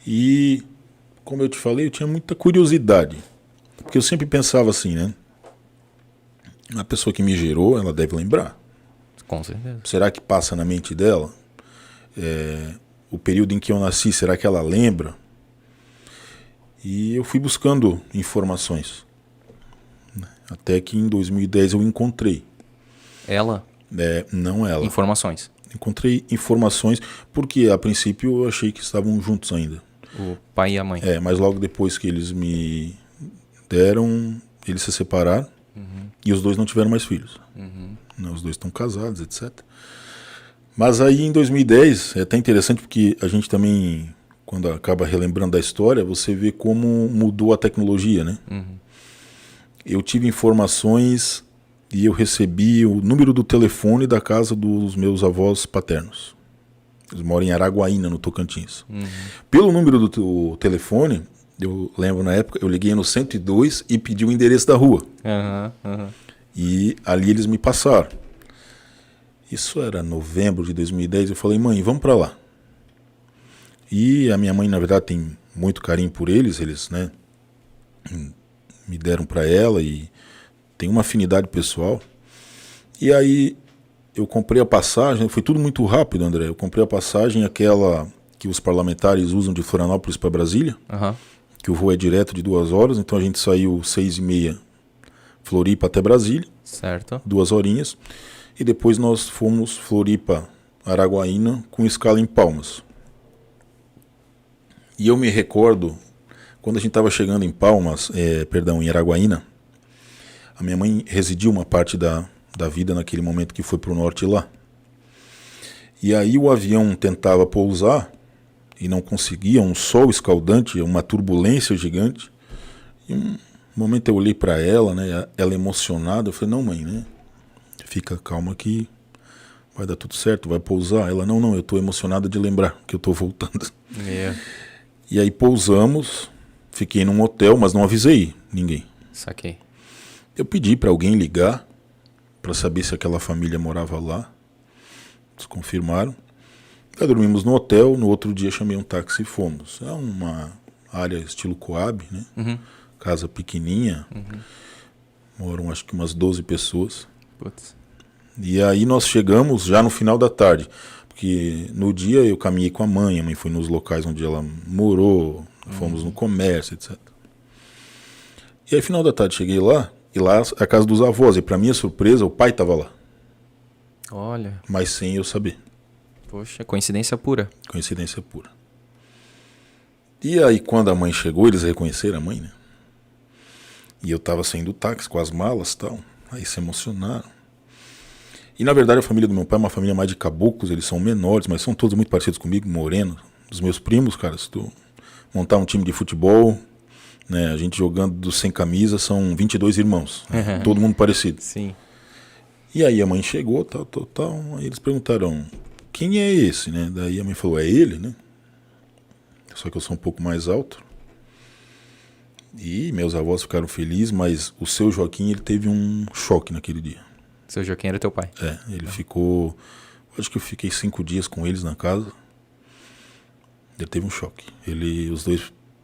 E, como eu te falei, eu tinha muita curiosidade. Porque eu sempre pensava assim, né? A pessoa que me gerou, ela deve lembrar. Com certeza. Será que passa na mente dela? O período em que eu nasci, será que ela lembra? E eu fui buscando informações. Até que em 2010 eu encontrei. Ela? Não ela. Informações. Encontrei informações, porque a princípio eu achei que estavam juntos ainda. O pai e a mãe. Mas logo depois que eles me deram, eles se separaram. E os dois não tiveram mais filhos. Os dois estão casados, etc. Mas aí em 2010, é até interessante porque a gente também, quando acaba relembrando da história, você vê como mudou a tecnologia, né? Eu tive informações e eu recebi o número do telefone da casa dos meus avós paternos. Eles moram em Araguaína, no Tocantins. Pelo número do telefone, eu lembro na época, eu liguei no 102 e pedi o endereço da rua. E ali eles me passaram. Isso era novembro de 2010. Eu falei, mãe, vamos para lá. E a minha mãe, na verdade, tem muito carinho por eles. Eles, né, me deram para ela e tem uma afinidade pessoal. E aí eu comprei a passagem. Foi tudo muito rápido, André. Eu comprei a passagem, aquela que os parlamentares usam de Florianópolis para Brasília. Que o voo é direto de 2 horas. Então a gente saiu 6h30 Floripa até Brasília. Certo. 2 horinhas. E depois nós fomos Floripa, Araguaína, com escala em Palmas. E eu me recordo, quando a gente estava chegando em Palmas, em Araguaína, a minha mãe residiu uma parte da vida naquele momento que foi para o norte lá. E aí o avião tentava pousar e não conseguia, um sol escaldante, uma turbulência gigante. E um momento eu olhei para ela, né, ela emocionada, eu falei, não mãe, né? Fica calma que vai dar tudo certo, vai pousar. Ela, não, eu tô emocionada de lembrar que eu tô voltando. E aí pousamos, fiquei num hotel, mas não avisei ninguém. Saquei. Eu pedi para alguém ligar para saber se aquela família morava lá. Eles confirmaram. Aí dormimos no hotel, no outro dia chamei um táxi e fomos. É uma área estilo Coab, né? Casa pequenininha. Moram acho que umas 12 pessoas. Putz. E aí nós chegamos já no final da tarde, porque no dia eu caminhei com a mãe foi nos locais onde ela morou, fomos no comércio, etc. E aí final da tarde cheguei lá, e lá é a casa dos avós, e para minha surpresa o pai estava lá. Olha. Mas sem eu saber. Poxa, coincidência pura. Coincidência pura. E aí quando a mãe chegou, eles reconheceram a mãe, né? E eu estava saindo do táxi com as malas e tal, aí se emocionaram. E na verdade a família do meu pai é uma família mais de caboclos, eles são menores, mas são todos muito parecidos comigo, moreno. Os meus primos, cara, se tu montar um time de futebol, né, a gente jogando sem camisa, são 22 irmãos, né, todo mundo parecido. Sim. E aí a mãe chegou, tal, aí eles perguntaram, quem é esse, né? Daí a mãe falou, é ele, né? Só que eu sou um pouco mais alto. E meus avós ficaram felizes, mas o seu Joaquim, ele teve um choque naquele dia. Seu Joaquim era teu pai? Ele ficou... Acho que eu fiquei 5 dias com eles na casa. Ele teve um choque. Os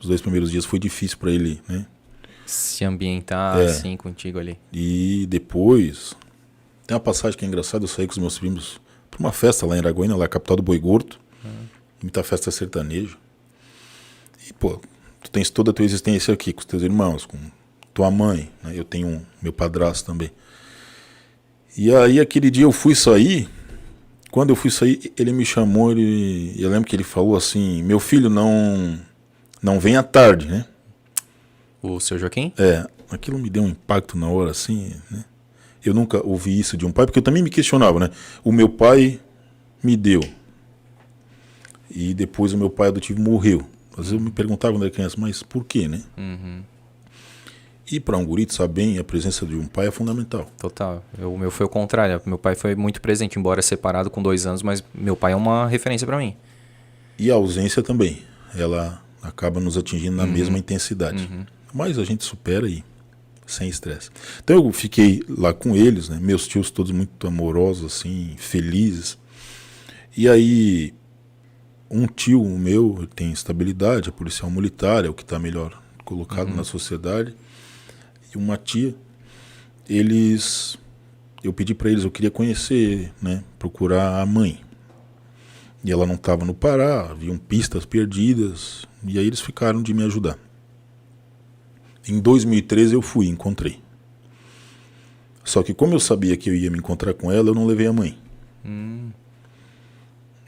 dois primeiros dias foi difícil para ele, né? Se ambientar assim contigo ali. E depois... Tem uma passagem que é engraçada. Eu saí com os meus primos para uma festa lá em Araguaína, lá a capital do Boi Gordo. Muita festa sertaneja. E, pô, tu tens toda a tua existência aqui com os teus irmãos, com tua mãe, né? Eu tenho meu padrasto também. E aí aquele dia eu fui sair, quando eu fui sair, ele me chamou, eu lembro que ele falou assim, meu filho, não vem à tarde, né? O seu Joaquim? Aquilo me deu um impacto na hora, assim, né? Eu nunca ouvi isso de um pai, porque eu também me questionava, né? O meu pai me deu, e depois o meu pai adotivo morreu. Às vezes eu me perguntava quando era criança, mas por quê, né? E para um guri, sabe bem, a presença de um pai é fundamental. Total. O meu foi o contrário. Meu pai foi muito presente, embora separado com 2 anos, mas meu pai é uma referência para mim. E a ausência também. Ela acaba nos atingindo na mesma intensidade. Mas a gente supera aí, sem estresse. Então eu fiquei lá com eles, né? Meus tios todos muito amorosos, assim, felizes. E aí, Um tio meu ele tem estabilidade, é policial militar, é o que está melhor colocado na sociedade. E uma tia, eu pedi para eles, eu queria conhecer, né, procurar a mãe. E ela não estava no Pará, haviam pistas perdidas, e aí eles ficaram de me ajudar. Em 2013 eu fui, encontrei. Só que como eu sabia que eu ia me encontrar com ela, eu não levei a mãe.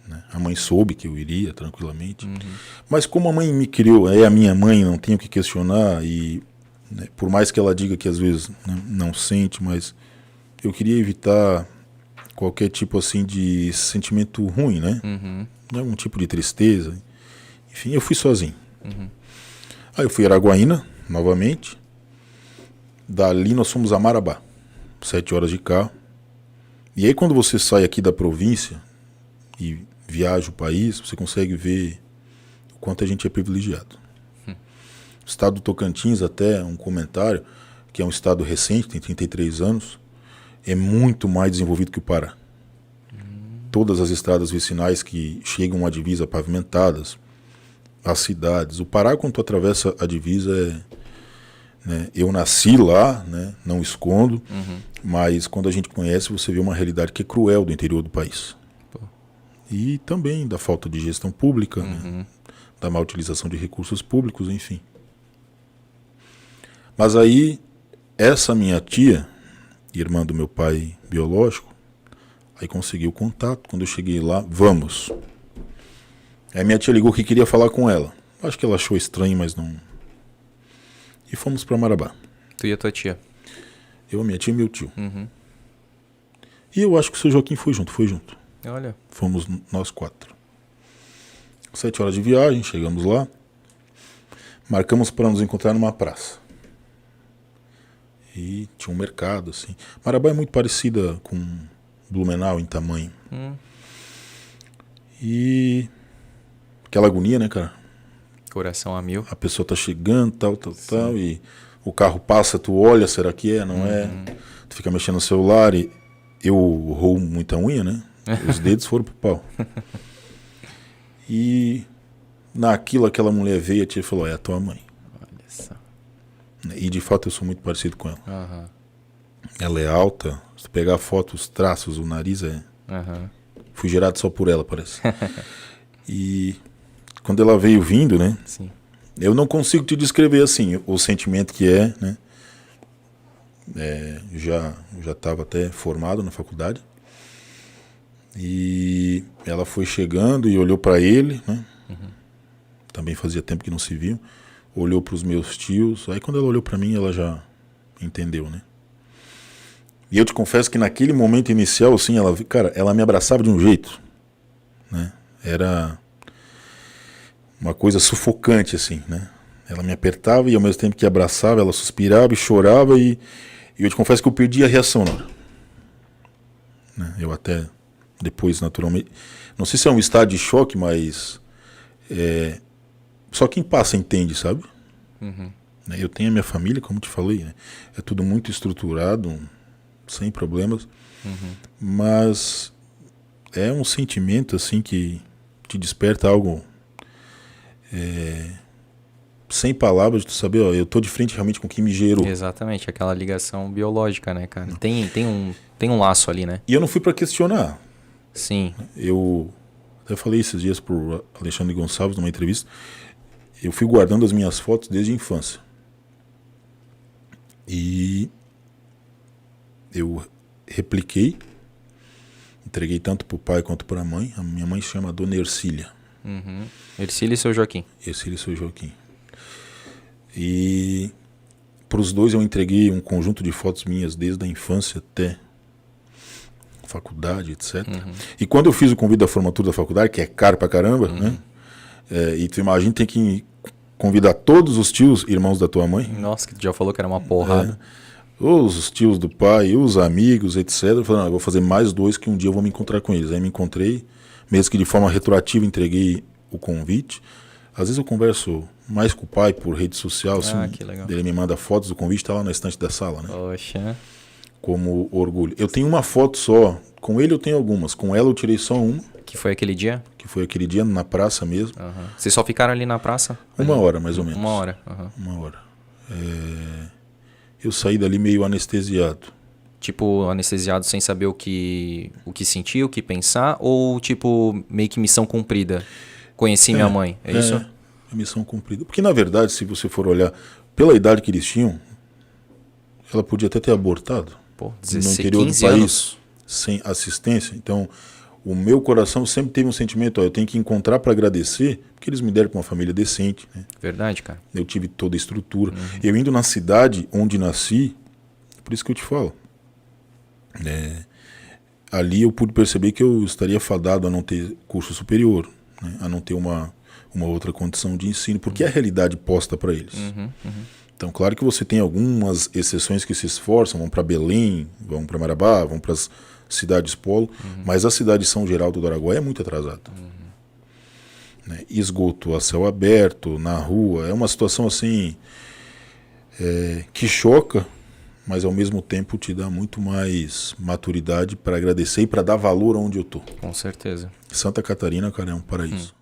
Né? A mãe soube que eu iria tranquilamente. Mas como a mãe me criou, é a minha mãe, não tenho que questionar, e né, por mais que ela diga que às vezes, né, não sente, mas eu queria evitar qualquer tipo assim de sentimento ruim, né? Um tipo de tristeza. Enfim, eu fui sozinho. Aí eu fui a Araguaína, novamente. Dali nós fomos a Marabá. 7 horas de carro. E aí quando você sai aqui da província e viaja o país, você consegue ver o quanto a gente é privilegiado. O estado do Tocantins, até um comentário, que é um estado recente, tem 33 anos, é muito mais desenvolvido que o Pará. Todas as estradas vicinais que chegam à divisa pavimentadas, as cidades. O Pará, quando tu atravessa a divisa, né, eu nasci lá, né, não escondo, mas quando a gente conhece, você vê uma realidade que é cruel do interior do país. E também da falta de gestão pública, né, da má utilização de recursos públicos, enfim. Mas aí, essa minha tia, irmã do meu pai biológico, aí conseguiu contato. Quando eu cheguei lá, vamos. Aí minha tia ligou que queria falar com ela. Acho que ela achou estranho, mas não. E fomos para Marabá. Tu e a tua tia? Eu, minha tia e meu tio. E eu acho que o seu Joaquim foi junto. Olha. Fomos nós 4. 7 horas de viagem, chegamos lá. Marcamos para nos encontrar numa praça. E tinha um mercado, assim. Marabá é muito parecida com Blumenau em tamanho. E aquela agonia, né, cara? Coração a mil. A pessoa tá chegando, tal, e o carro passa, tu olha, será que é, não é? Tu fica mexendo no celular e eu roubo muita unha, né? Os dedos foram pro pau. E naquilo aquela mulher veio, a tia falou, é a tua mãe. Olha só. E de fato eu sou muito parecido com ela. Ela é alta, se tu pegar a foto, os traços, o nariz é... Fui gerado só por ela, parece. E quando ela veio vindo, né? Sim. Eu não consigo te descrever assim o sentimento que é, né? Já estava até formado na faculdade. E ela foi chegando e olhou para ele, né? Também fazia tempo que não se viam. Olhou para os meus tios. Aí quando ela olhou para mim, ela já entendeu, né? E eu te confesso que naquele momento inicial, assim, ela me abraçava de um jeito, né? Era uma coisa sufocante, assim, né? Ela me apertava e ao mesmo tempo que abraçava, ela suspirava e chorava e eu te confesso que eu perdi a reação na hora. Né? Eu até depois, naturalmente, não sei se é um estado de choque, mas só quem passa entende, sabe? Eu tenho a minha família, como te falei, né? É tudo muito estruturado, sem problemas, mas é um sentimento assim que te desperta algo sem palavras, de tu saber, ó, eu tô de frente realmente com quem me gerou. Exatamente, aquela ligação biológica, né, cara? Tem um laço ali, né? E eu não fui para questionar. Sim. Eu até falei esses dias pro Alexandre Gonçalves numa entrevista, eu fui guardando as minhas fotos desde a infância. E eu repliquei, entreguei tanto para o pai quanto para a mãe. A minha mãe se chama Dona Ercília. Ercília e seu Joaquim. Ercília e seu Joaquim. E para os dois eu entreguei um conjunto de fotos minhas desde a infância até a faculdade, etc. E quando eu fiz o convite da formatura da faculdade, que é caro pra caramba, né? E tu imagina, tem que convidar todos os tios, irmãos da tua mãe. Nossa, que tu já falou que era uma porrada. Os tios do pai, os amigos, etc. Eu falei, não, eu vou fazer mais 2 que um dia eu vou me encontrar com eles. Aí me encontrei, mesmo que de forma retroativa entreguei o convite. Às vezes eu converso mais com o pai por rede social, assim, que legal. ele me manda fotos do convite, tá lá na estante da sala, né? Poxa. como orgulho. Eu tenho uma foto só, com ele eu tenho algumas, com ela eu tirei só uma. Que foi aquele dia? Que foi aquele dia na praça mesmo. Uhum. Vocês só ficaram ali na praça? Uma hora, mais ou menos. Uma hora. Uhum. Uma hora. Eu saí dali meio anestesiado. Tipo, anestesiado sem saber o que sentir, o que pensar? Ou tipo, meio que missão cumprida? Conheci minha mãe, é isso? Missão cumprida. Porque na verdade, se você for olhar pela idade que eles tinham, ela podia até ter abortado. Pô, no 16, interior 15 do país, anos. sem assistência. Então, o meu coração sempre teve um sentimento, eu tenho que encontrar para agradecer, porque eles me deram para uma família decente, né? Verdade, cara. Eu tive toda a estrutura. Eu indo na cidade onde nasci, por isso que eu te falo, ali eu pude perceber que eu estaria fadado a não ter curso superior, né? A não ter uma outra condição de ensino, porque é a realidade posta para eles. Então, claro que você tem algumas exceções que se esforçam, vão para Belém, vão para Marabá, vão para as cidades polo, mas a cidade de São Geraldo do Araguaia é muito atrasada. Né? Esgoto a céu aberto, na rua, é uma situação assim que choca, mas ao mesmo tempo te dá muito mais maturidade para agradecer e para dar valor onde eu tô. Com certeza. Santa Catarina, cara, é um paraíso.